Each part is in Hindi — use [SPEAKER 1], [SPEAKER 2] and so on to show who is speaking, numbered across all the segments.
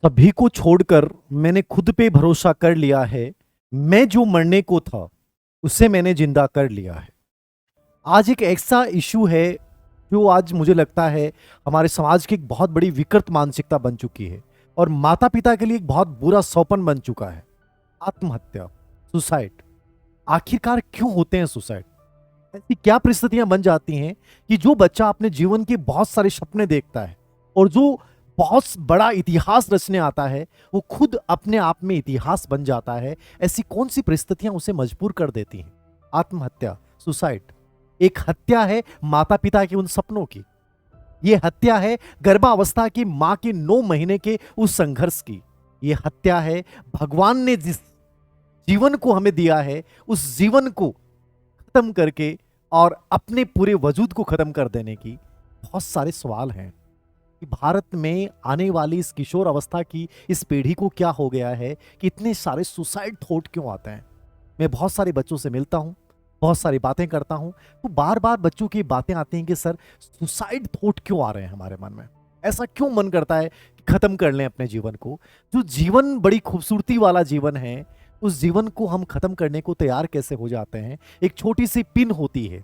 [SPEAKER 1] सभी को छोड़कर मैंने खुद पे भरोसा कर लिया है। मैं जो मरने को था उसे मैंने जिंदा कर लिया है। आज एक ऐसा इशू है जो आज मुझे लगता है हमारे समाज की एक बहुत बड़ी विकृत मानसिकता बन चुकी है और माता पिता के लिए एक बहुत बुरा सौपन बन चुका है। आत्महत्या, सुसाइड। आखिरकार क्यों होते हैं सुसाइड? ऐसी क्या परिस्थितियां बन जाती हैं कि जो बच्चा अपने जीवन के बहुत सारे सपने देखता है और जो बहुत बड़ा इतिहास रचने आता है वो खुद अपने आप में इतिहास बन जाता है। ऐसी कौन सी परिस्थितियां उसे मजबूर कर देती हैं? आत्महत्या, सुसाइड एक हत्या है माता पिता के उन सपनों की। ये हत्या है गर्भावस्था की मां के 9 महीने के उस संघर्ष की। ये हत्या है भगवान ने जिस जीवन को हमें दिया है उस जीवन को खत्म करके और अपने पूरे वजूद को खत्म कर देने की। बहुत सारे सवाल हैं कि भारत में आने वाली इस किशोर अवस्था की इस पीढ़ी को क्या हो गया है कि इतने सारे सुसाइड थॉट क्यों आते हैं। मैं बहुत सारे बच्चों से मिलता हूं, बहुत सारी बातें करता हूं, तो बार बार बच्चों की बातें आती हैं कि सर सुसाइड थॉट क्यों आ रहे हैं हमारे मन में। ऐसा क्यों मन करता है कि खत्म कर लें अपने जीवन को। जो जीवन बड़ी खूबसूरती वाला जीवन है उस जीवन को हम खत्म करने को तैयार कैसे हो जाते हैं। एक छोटी सी पिन होती है,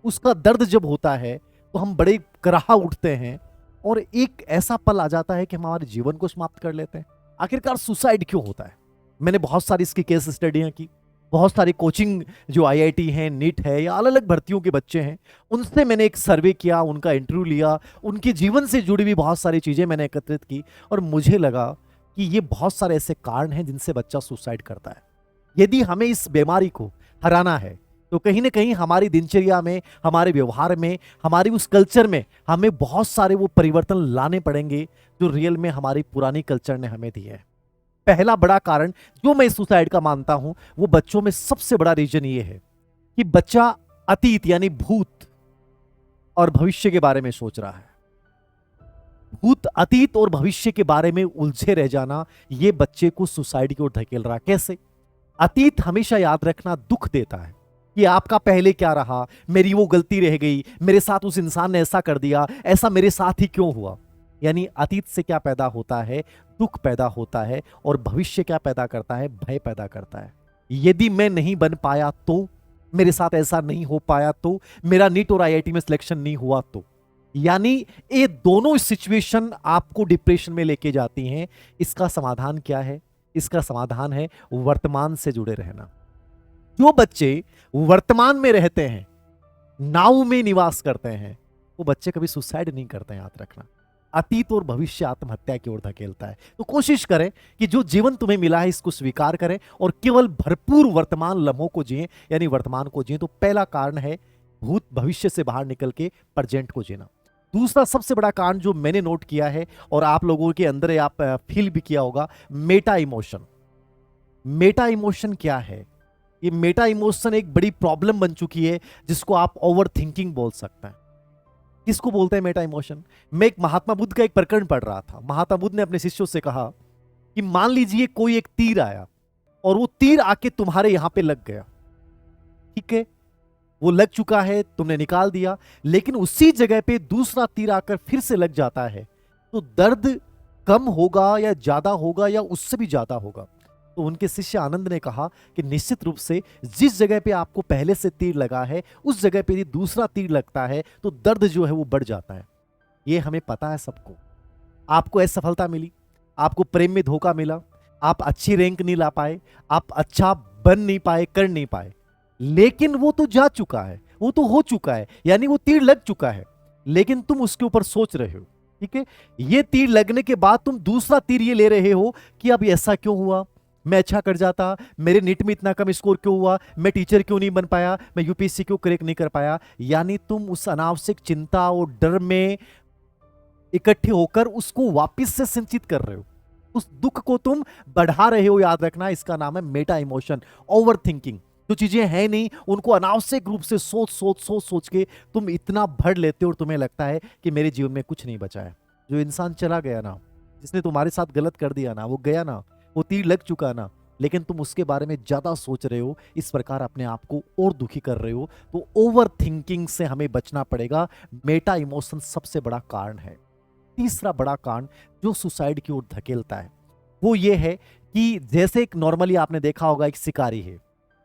[SPEAKER 1] उसका दर्द जब होता है तो हम बड़े कराह उठते हैं और एक ऐसा पल आ जाता है कि हम हमारे जीवन को समाप्त कर लेते हैं। आखिरकार सुसाइड क्यों होता है? मैंने बहुत सारी इसकी केस स्टडियां की, बहुत सारी कोचिंग जो आईआईटी है, नीट है या अलग अलग भर्तियों के बच्चे हैं उनसे मैंने एक सर्वे किया, उनका इंटरव्यू लिया, उनके जीवन से जुड़ी हुई बहुत सारी चीजें मैंने एकत्रित की और मुझे लगा कि ये बहुत सारे ऐसे कारण हैं जिनसे बच्चा सुसाइड करता है। यदि हमें इस बीमारी को हराना है तो कहीं ना कहीं हमारी दिनचर्या में, हमारे व्यवहार में, हमारी उस कल्चर में हमें बहुत सारे वो परिवर्तन लाने पड़ेंगे जो रियल में हमारी पुरानी कल्चर ने हमें दिए है। पहला बड़ा कारण जो मैं सुसाइड का मानता हूं वो बच्चों में सबसे बड़ा रीजन ये है कि बच्चा अतीत यानी भूत और भविष्य के बारे में सोच रहा है। भूत, अतीत और भविष्य के बारे में उलझे रह जाना ये बच्चे को सुसाइड की ओर धकेल रहा है। कैसे? अतीत हमेशा याद रखना दुख देता है कि आपका पहले क्या रहा, मेरी वो गलती रह गई, मेरे साथ उस इंसान ने ऐसा कर दिया, ऐसा मेरे साथ ही क्यों हुआ। यानी अतीत से क्या पैदा होता है? दुख पैदा होता है। और भविष्य क्या पैदा करता है? भय पैदा करता है। यदि मैं नहीं बन पाया तो, मेरे साथ ऐसा नहीं हो पाया तो, मेरा नीट और आईआईटी में सिलेक्शन नहीं हुआ तो। यानी ये दोनों सिचुएशन आपको डिप्रेशन में लेके जाती हैं। इसका समाधान क्या है? इसका समाधान है वर्तमान से जुड़े रहना। जो बच्चे वर्तमान में रहते हैं, नाव में निवास करते हैं, वो बच्चे कभी सुसाइड नहीं करते हैं, याद रखना। अतीत और भविष्य आत्महत्या की ओर धकेलता है। तो कोशिश करें कि जो जीवन तुम्हें मिला है इसको स्वीकार करें और केवल भरपूर वर्तमान लम्हों को जिएं, यानी वर्तमान को जिएं। तो पहला कारण है भूत भविष्य से बाहर निकल के प्रेजेंट को जीना। दूसरा सबसे बड़ा कारण जो मैंने नोट किया है और आप लोगों के अंदर आप फील भी किया होगा, मेटा इमोशन। मेटा इमोशन क्या है? ये मेटा इमोशन एक बड़ी प्रॉब्लम बन चुकी है जिसको आप ओवर थिंकिंग बोल सकते हैं। किसको बोलते हैं मेटा इमोशन? मैं एक महात्मा बुद्ध का एक प्रकरण पढ़ रहा था। महात्मा बुद्ध ने अपने शिष्यों से कहा कि मान लीजिए कोई एक तीर आया और वो तीर आके तुम्हारे यहां पे लग गया, ठीक है, वो लग चुका है, तुमने निकाल दिया, लेकिन उसी जगह पे दूसरा तीर आकर फिर से लग जाता है, तो दर्द कम होगा या ज्यादा होगा या उससे भी ज्यादा होगा? तो उनके शिष्य आनंद ने कहा कि निश्चित रूप से जिस जगह पे आपको पहले से तीर लगा है उस जगह पे यदि दूसरा तीर लगता है तो दर्द जो है वो बढ़ जाता है। ये हमें पता है सबको। आपको असफलता मिली, आपको प्रेम में धोखा मिला, आप अच्छी रैंक नहीं ला पाए, आप अच्छा बन नहीं पाए, कर नहीं पाए, लेकिन वो तो जा चुका है, वो तो हो चुका है, यानी वो तीर लग चुका है, लेकिन तुम उसके ऊपर सोच रहे हो, ठीक है। ये तीर लगने के बाद तुम दूसरा तीर ये ले रहे हो कि अब ऐसा क्यों हुआ, मैं अच्छा कर जाता, मेरे नीट में इतना कम स्कोर क्यों हुआ, मैं टीचर क्यों नहीं बन पाया, मैं यूपीएससी क्यों क्रैक नहीं कर पाया। यानी तुम उस अनावश्यक चिंता और डर में इकट्ठे होकर उसको वापस से संचित कर रहे हो, उस दुख को तुम बढ़ा रहे हो। याद रखना, इसका नाम है मेटा इमोशन, ओवर थिंकिंग। जो चीजें हैं नहीं उनको अनावश्यक रूप से सोच सोच सोच सोच के तुम इतना भर लेते हो और तुम्हें लगता है कि मेरे जीवन में कुछ नहीं बचा है। जो इंसान चला गया ना, जिसने तुम्हारे साथ गलत कर दिया ना, वो गया ना, वो तीर लग चुका ना, लेकिन तुम उसके बारे में ज्यादा सोच रहे हो, इस प्रकार अपने आप को और दुखी कर रहे हो। तो ओवर थिंकिंग से हमें बचना पड़ेगा। मेटा इमोशन सबसे बड़ा कारण है। तीसरा बड़ा कांड जो सुसाइड की ओर धकेलता है वो ये है कि जैसे एक नॉर्मली आपने देखा होगा एक शिकारी है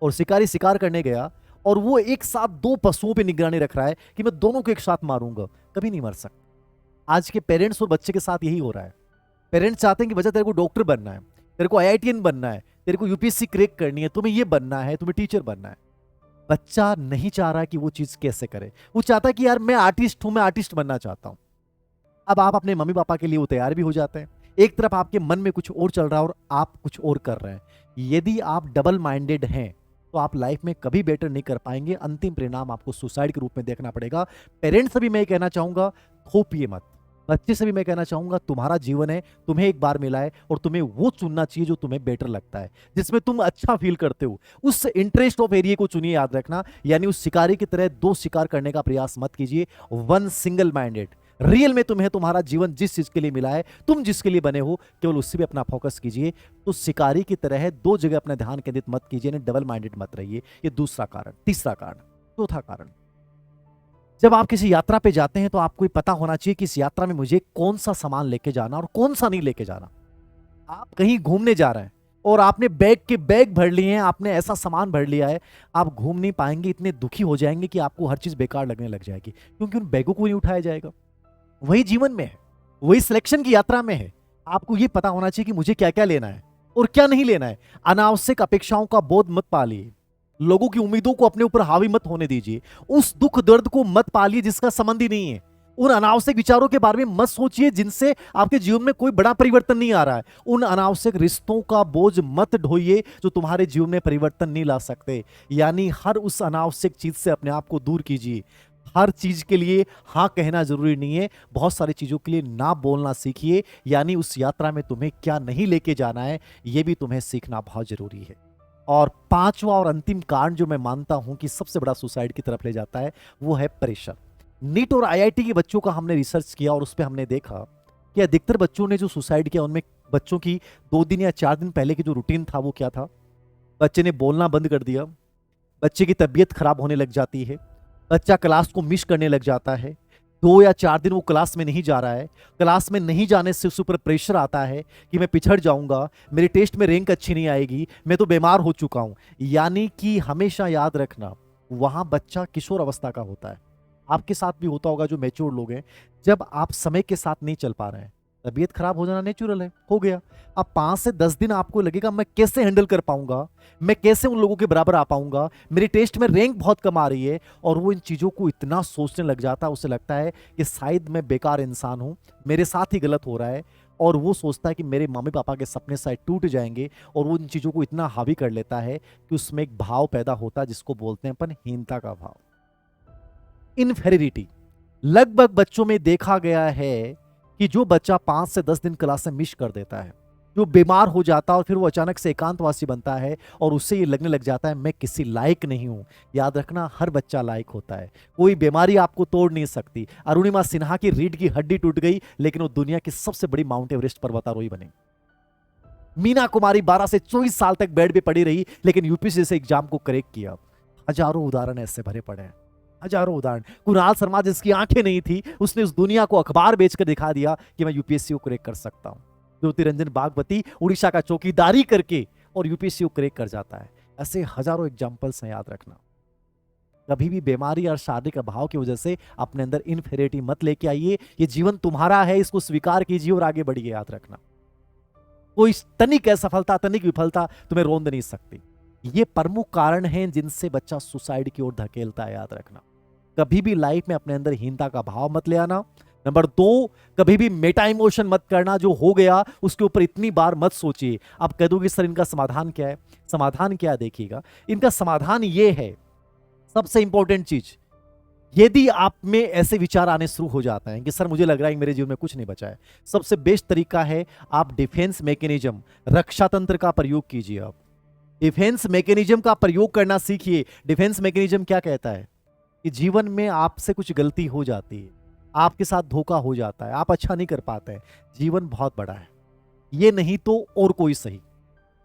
[SPEAKER 1] और शिकारी शिकार करने गया और वो एक साथ दो पशुओं पे निगरानी रख रहा है कि मैं दोनों को एक साथ मारूंगा, कभी नहीं मर सकता। आज के पेरेंट्स और बच्चे के साथ यही हो रहा है। पेरेंट्स चाहते हैं कि बच्चा तेरे को डॉक्टर बनना है, तेरे को आईआईटीएन बनना है, तेरे को यूपीएससी क्रैक करनी है, तुम्हें ये बनना है, तुम्हें टीचर बनना है। बच्चा नहीं चाह रहा कि वो चीज कैसे करे, वो चाहता है कि यार मैं आर्टिस्ट हूं, मैं आर्टिस्ट बनना चाहता हूं। अब आप अपने मम्मी पापा के लिए वो तैयार भी हो जाते हैं। एक तरफ आपके मन में कुछ और चल रहा है और आप कुछ और कर रहे हैं। यदि आप डबल माइंडेड हैं तो आप लाइफ में कभी बेटर नहीं कर पाएंगे। अंतिम परिणाम आपको सुसाइड के रूप में देखना पड़ेगा। पेरेंट्स से भी मैं कहना चाहूंगा थोपिए मत। बच्चे से भी मैं कहना चाहूंगा तुम्हारा जीवन है, तुम्हें एक बार मिला है और तुम्हें वो चुनना चाहिए जो तुम्हें बेटर लगता है, जिसमें तुम अच्छा फील करते हो। उस इंटरेस्ट ऑफ एरिया को चुनिए, याद रखना। यानी उस शिकारी की तरह दो शिकार करने का प्रयास मत कीजिए। One single minded. रियल में तुम्हें तुम्हारा जीवन जिस चीज के लिए मिला है, तुम जिसके लिए बने हो, केवल उसी पे अपना फोकस कीजिए। तो शिकारी की तरह दो जगह अपना ध्यान केंद्रित मत कीजिए, डबल माइंडेड मत रहिए। ये दूसरा कारण। तीसरा कारण, चौथा कारण, जब आप किसी यात्रा पे जाते हैं तो आपको ये पता होना चाहिए कि इस यात्रा में मुझे कौन सा सामान लेके जाना और कौन सा नहीं लेके जाना। आप कहीं घूमने जा रहे हैं और आपने बैग के बैग भर लिए हैं, आपने ऐसा सामान भर लिया है, आप घूम नहीं पाएंगे, इतने दुखी हो जाएंगे कि आपको हर चीज बेकार लगने लग जाएगी, क्योंकि उन बैगों को नहीं उठाया जाएगा। वही जीवन में है, वही सिलेक्शन की यात्रा में है। आपको यह पता होना चाहिए कि मुझे क्या क्या लेना है और क्या नहीं लेना है। अनावश्यक अपेक्षाओं का बोध मत पालिए। लोगों की उम्मीदों को अपने ऊपर हावी मत होने दीजिए। उस दुख दर्द को मत पालिए जिसका संबंध ही नहीं है। उन अनावश्यक विचारों के बारे में मत सोचिए जिनसे आपके जीवन में कोई बड़ा परिवर्तन नहीं आ रहा है। उन अनावश्यक रिश्तों का बोझ मत ढोइए जो तुम्हारे जीवन में परिवर्तन नहीं ला सकते। यानी हर उस अनावश्यक चीज से अपने आप को दूर कीजिए। हर चीज के लिए हाँ कहना जरूरी नहीं है, बहुत सारी चीजों के लिए ना बोलना सीखिए। यानी उस यात्रा में तुम्हें क्या नहीं लेके जाना है, यह भी तुम्हें सीखना बहुत जरूरी है। और पांचवा और अंतिम कारण जो मैं मानता हूं कि सबसे बड़ा सुसाइड की तरफ ले जाता है, वो है प्रेशर। नीट और आईआईटी के बच्चों का हमने रिसर्च किया और उस पर हमने देखा कि अधिकतर बच्चों ने जो सुसाइड किया उनमें बच्चों की 2 दिन या 4 दिन पहले की जो रूटीन था वो क्या था। बच्चे ने बोलना बंद कर दिया, बच्चे की तबीयत खराब होने लग जाती है, बच्चा क्लास को मिस करने लग जाता है, 2 या 4 दिन वो क्लास में नहीं जा रहा है, क्लास में नहीं जाने से उस ऊपर प्रेशर आता है कि मैं पिछड़ जाऊंगा, मेरे टेस्ट में रैंक अच्छी नहीं आएगी, मैं तो बीमार हो चुका हूं। यानी कि हमेशा याद रखना, वहां बच्चा किशोर अवस्था का होता है। आपके साथ भी होता होगा जो मैच्योर लोग हैं। जब आप समय के साथ नहीं चल पा रहे हैं, तबीयत खराब हो जाना नेचुरल है, हो गया। अब 5 से 10 दिन आपको लगेगा मैं कैसे हैंडल कर पाऊंगा, मैं कैसे उन लोगों के बराबर आ पाऊंगा, मेरे टेस्ट में रैंक बहुत कम आ रही है। और वो इन चीजों को इतना सोचने लग जाता है, उसे लगता है कि शायद मैं बेकार इंसान हूं, मेरे साथ ही गलत हो रहा है। और वो सोचता है कि मेरे मम्मी पापा के सपने शायद टूट जाएंगे। और वो इन चीजों को इतना हावी कर लेता है कि उसमें एक भाव पैदा होता है जिसको बोलते हैं अपन हीनता का भाव, इनफेरिटी। लगभग बच्चों में देखा गया है कि जो बच्चा 5 से 10 दिन क्लास से मिस कर देता है, जो बीमार हो जाता है और फिर वो अचानक से एकांतवासी बनता है और उससे ये लगने लग जाता है मैं किसी लायक नहीं हूं। याद रखना, हर बच्चा लायक होता है, कोई बीमारी आपको तोड़ नहीं सकती। अरुणिमा सिन्हा की रीढ़ की हड्डी टूट गई लेकिन वो दुनिया की सबसे बड़ी माउंट एवरेस्ट पर्वतारोही बनी। मीना कुमारी 12 से 24 साल तक बेड पे पड़ी रही लेकिन यूपीएससी से एग्जाम को क्रैक किया। हजारों उदाहरण ऐसे भरे पड़े हैं, हजारों उदाहरण। कुणाल शर्मा जिसकी आंखें नहीं थी, उसने उस दुनिया को अखबार बेचकर दिखा दिया कि मैं यूपीएससी को क्रैक कर सकता हूं। ज्योतिरंजन बागवती उड़ीसा का चौकीदारी करके और यूपीएससी को क्रैक कर जाता है। ऐसे हजारों एग्जाम्पल्स हैं, याद रखना। कभी भी बीमारी और शारीरिक अभाव की वजह से अपने अंदर इनफेरिटी मत लेके आइए। ये जीवन तुम्हारा है, इसको स्वीकार कीजिए और आगे बढ़िए। याद रखना, कोई तनिक असफलता, तनिक विफलता तुम्हें रोंद नहीं सकती। ये प्रमुख कारण हैं जिनसे बच्चा सुसाइड की ओर धकेलता है। याद रखना, कभी भी लाइफ में अपने अंदर हीनता का भाव मत ले आना। नंबर 2, कभी भी मेटा इमोशन मत करना। जो हो गया उसके ऊपर इतनी बार मत सोचिए। आप कह दोगे सर इनका समाधान क्या है? समाधान क्या देखिएगा, इनका समाधान ये है, सबसे इंपॉर्टेंट चीज, यदि आप में ऐसे विचार आने शुरू हो जाते हैं कि सर मुझे लग रहा है कि मेरे जीवन में कुछ नहीं बचा है, सबसे बेस्ट तरीका है आप डिफेंस मैकेनिज्म, रक्षा तंत्र का प्रयोग कीजिए। आप डिफेंस मैकेनिज्म का प्रयोग करना सीखिए। डिफेंस मैकेनिज्म क्या कहता है कि जीवन में आपसे कुछ गलती हो जाती है, आपके साथ धोखा हो जाता है, आप अच्छा नहीं कर पाते हैं, जीवन बहुत बड़ा है, ये नहीं तो और कोई सही,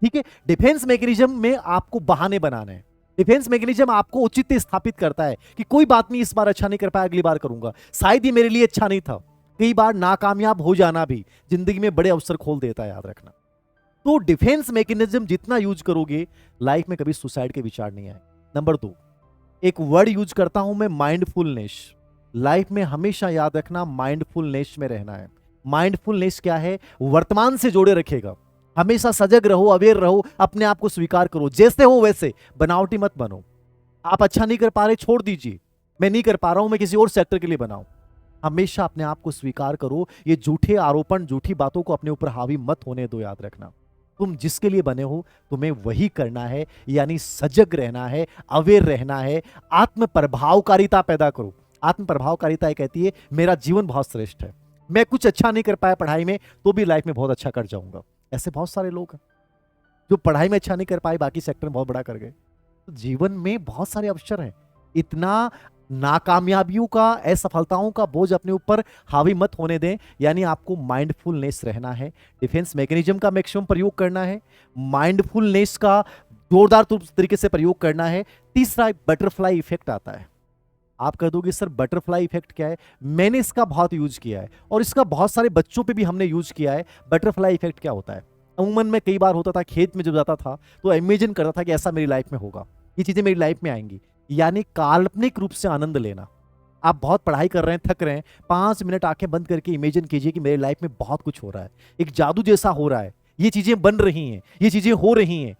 [SPEAKER 1] ठीक है। डिफेंस मैकेनिज्म में आपको बहाने बनाने हैं। डिफेंस मैकेनिज्म आपको औचित्य स्थापित करता है कि कोई बात नहीं, इस बार अच्छा नहीं कर पाया, अगली बार करूंगा, शायद ये मेरे लिए अच्छा नहीं था, कई बार नाकामयाब हो जाना भी जिंदगी में बड़े अवसर खोल देता है, याद रखना। तो डिफेंस मैकेनिज्म जितना यूज करोगे, लाइफ में कभी सुसाइड के विचार नहीं आए। नंबर 2, एक वर्ड यूज करता हूं मैं, माइंडफुलनेस। लाइफ में हमेशा याद रखना, माइंडफुलनेस में रहना है। माइंडफुलनेस क्या है? वर्तमान से जोड़े रखेगा। हमेशा सजग रहो, अवेयर रहो, अपने आप को स्वीकार करो, जैसे हो वैसे, बनावटी मत बनो। आप अच्छा नहीं कर पा रहे, छोड़ दीजिए, मैं नहीं कर पा रहा हूं, मैं किसी और सेक्टर के लिए बनाऊं। हमेशा अपने आप को स्वीकार करो। ये झूठे आरोपण, झूठी बातों को अपने ऊपर हावी मत होने दो। याद रखना, तुम जिसके लिए बने हो तुम्हें वही करना है, यानी सजग रहना है, अवेयर रहना है। आत्म प्रभावकारिता पैदा करो। आत्म प्रभावकारिता कहती है मेरा जीवन बहुत श्रेष्ठ है, मैं कुछ अच्छा नहीं कर पाया पढ़ाई में, तो भी लाइफ में बहुत अच्छा कर जाऊंगा। ऐसे बहुत सारे लोग हैं जो पढ़ाई में अच्छा नहीं कर पाए, बाकी सेक्टर में बहुत बड़ा कर गए। तो जीवन में बहुत सारे अवसर हैं। इतना नाकामयाबियों का, असफलताओं का बोझ अपने ऊपर हावी मत होने दें। यानी आपको माइंडफुलनेस रहना है, डिफेंस मैकेनिज्म का मैक्सिमम प्रयोग करना है, माइंडफुलनेस का जोरदार तरीके से प्रयोग करना है। तीसरा, एक बटरफ्लाई इफेक्ट आता है। आप कह दोगे सर बटरफ्लाई इफेक्ट क्या है? मैंने इसका बहुत यूज किया है और इसका बहुत सारे बच्चों पे भी हमने यूज किया है। बटरफ्लाई इफेक्ट क्या होता है? अमूमन में कई बार होता था, खेत में जब जाता था तो इमेजिन करता था कि ऐसा मेरी लाइफ में होगा, ये चीजें मेरी लाइफ में आएंगी। यानी काल्पनिक रूप से आनंद लेना। आप बहुत पढ़ाई कर रहे हैं, थक रहे हैं, 5 मिनट आंखें बंद करके इमेजिन कीजिए कि मेरी लाइफ में बहुत कुछ हो रहा है, एक जादू जैसा हो रहा है, ये चीजें बन रही हैं, ये चीजें हो रही हैं।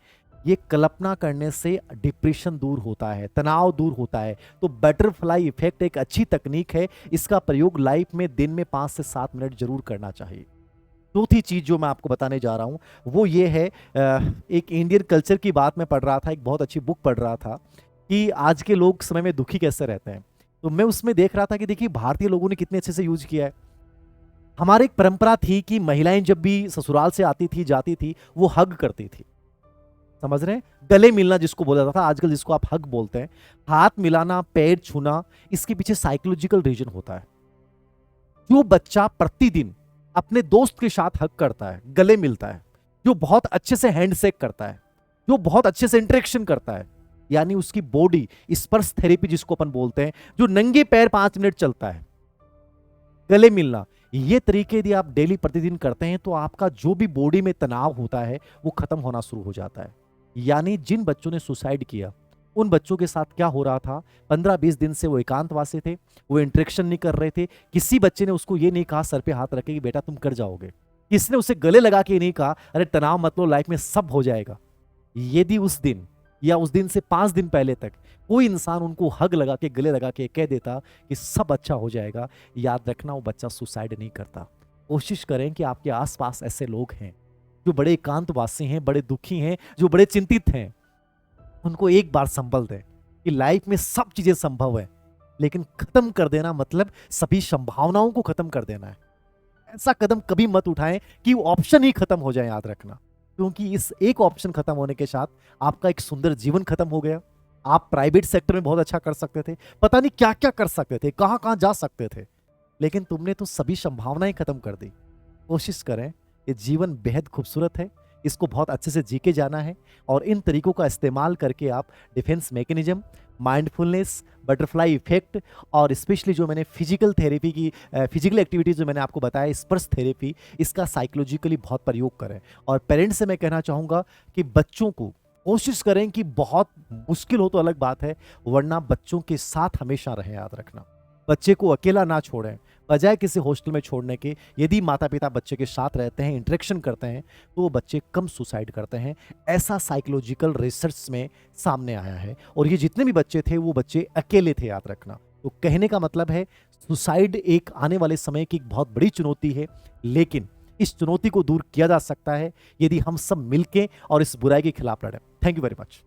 [SPEAKER 1] ये कल्पना करने से डिप्रेशन दूर होता है, तनाव दूर होता है। तो बटरफ्लाई इफेक्ट एक अच्छी तकनीक है, इसका प्रयोग लाइफ में दिन में 5 से 7 मिनट जरूर करना चाहिए। चौथी चीज जो मैं आपको बताने जा रहा हूं वो ये है, एक इंडियन कल्चर की बात मैं पढ़ रहा था, एक बहुत अच्छी बुक पढ़ रहा था कि आज के लोग समय में दुखी कैसे रहते हैं। तो मैं उसमें देख रहा था कि देखिए भारतीय लोगों ने कितने अच्छे से यूज किया है। हमारी एक परंपरा थी कि महिलाएं जब भी ससुराल से आती थी, जाती थी, वो हग करती थी। समझ रहे हैं? गले मिलना जिसको बोला जाता था, आजकल जिसको आप हग बोलते हैं, हाथ मिलाना, पैर छूना, इसके पीछे साइकोलॉजिकल रीजन होता है। जो बच्चा प्रतिदिन अपने दोस्त के साथ हग करता है, गले मिलता है, जो बहुत अच्छे से हैंडशेक करता है, जो बहुत अच्छे से इंटरेक्शन करता है, यानी उसकी बॉडी स्पर्श थेरेपी जिसको अपन बोलते हैं, जो नंगे पैर 5 मिनट चलता है, गले मिलना, ये तरीके यदि आप डेली प्रतिदिन करते हैं तो आपका जो भी बॉडी में तनाव होता है वो खत्म होना शुरू हो जाता है। यानी जिन बच्चों ने सुसाइड किया, उन बच्चों के साथ क्या हो रहा था, 15-20 दिन से वो एकांतवासी थे, वो इंटरेक्शन नहीं कर रहे थे। किसी बच्चे ने उसको ये नहीं कहा सर पे हाथ रखे कि बेटा तुम कर जाओगे। किसने उसे गले लगा के नहीं कहा अरे तनाव मत लो, लाइफ में सब हो जाएगा। यदि उस दिन या उस दिन से 5 दिन पहले तक कोई इंसान उनको हग लगा के, गले लगा के कह देता कि सब अच्छा हो जाएगा, याद रखना वो बच्चा सुसाइड नहीं करता। कोशिश करें कि आपके आसपास ऐसे लोग हैं जो बड़े एकांतवासी हैं, बड़े दुखी हैं, जो बड़े चिंतित हैं, उनको एक बार संभल दें कि लाइफ में सब चीजें संभव है, लेकिन खत्म कर देना मतलब सभी संभावनाओं को खत्म कर देना है। ऐसा कदम कभी मत उठाएं कि ऑप्शन ही खत्म हो जाए, याद रखना, क्योंकि इस एक ऑप्शन खत्म होने के साथ आपका एक सुंदर जीवन खत्म हो गया। आप प्राइवेट सेक्टर में बहुत अच्छा कर सकते थे, पता नहीं क्या क्या कर सकते थे, कहां कहां जा सकते थे, लेकिन तुमने तो सभी संभावनाएं खत्म कर दी। कोशिश करें, ये जीवन बेहद खूबसूरत है, इसको बहुत अच्छे से जी के जाना है और इन तरीकों का इस्तेमाल करके आप defence mechanism, mindfulness, butterfly effect और स्पेशली जो मैंने फिजिकल थेरेपी की, फिजिकल एक्टिविटीज जो मैंने आपको बताया, स्पर्श थेरेपी, इसका साइकोलॉजिकली बहुत प्रयोग करें। और पेरेंट्स से मैं कहना चाहूँगा कि बच्चों को कोशिश करें कि बहुत मुश्किल हो तो अलग बात है, वरना बच्चों के साथ हमेशा रहें। याद रखना, बच्चे को अकेला ना छोड़ें, बजाय किसी हॉस्टल में छोड़ने के। यदि माता पिता बच्चे के साथ रहते हैं, इंटरेक्शन करते हैं, तो वो बच्चे कम सुसाइड करते हैं। ऐसा साइकोलॉजिकल रिसर्च में सामने आया है। और ये जितने भी बच्चे थे वो बच्चे अकेले थे, याद रखना। तो कहने का मतलब है सुसाइड एक आने वाले समय की एक बहुत बड़ी चुनौती है, लेकिन इस चुनौती को दूर किया जा सकता है यदि हम सब मिलके और इस बुराई के खिलाफ लड़ें। Thank you very much.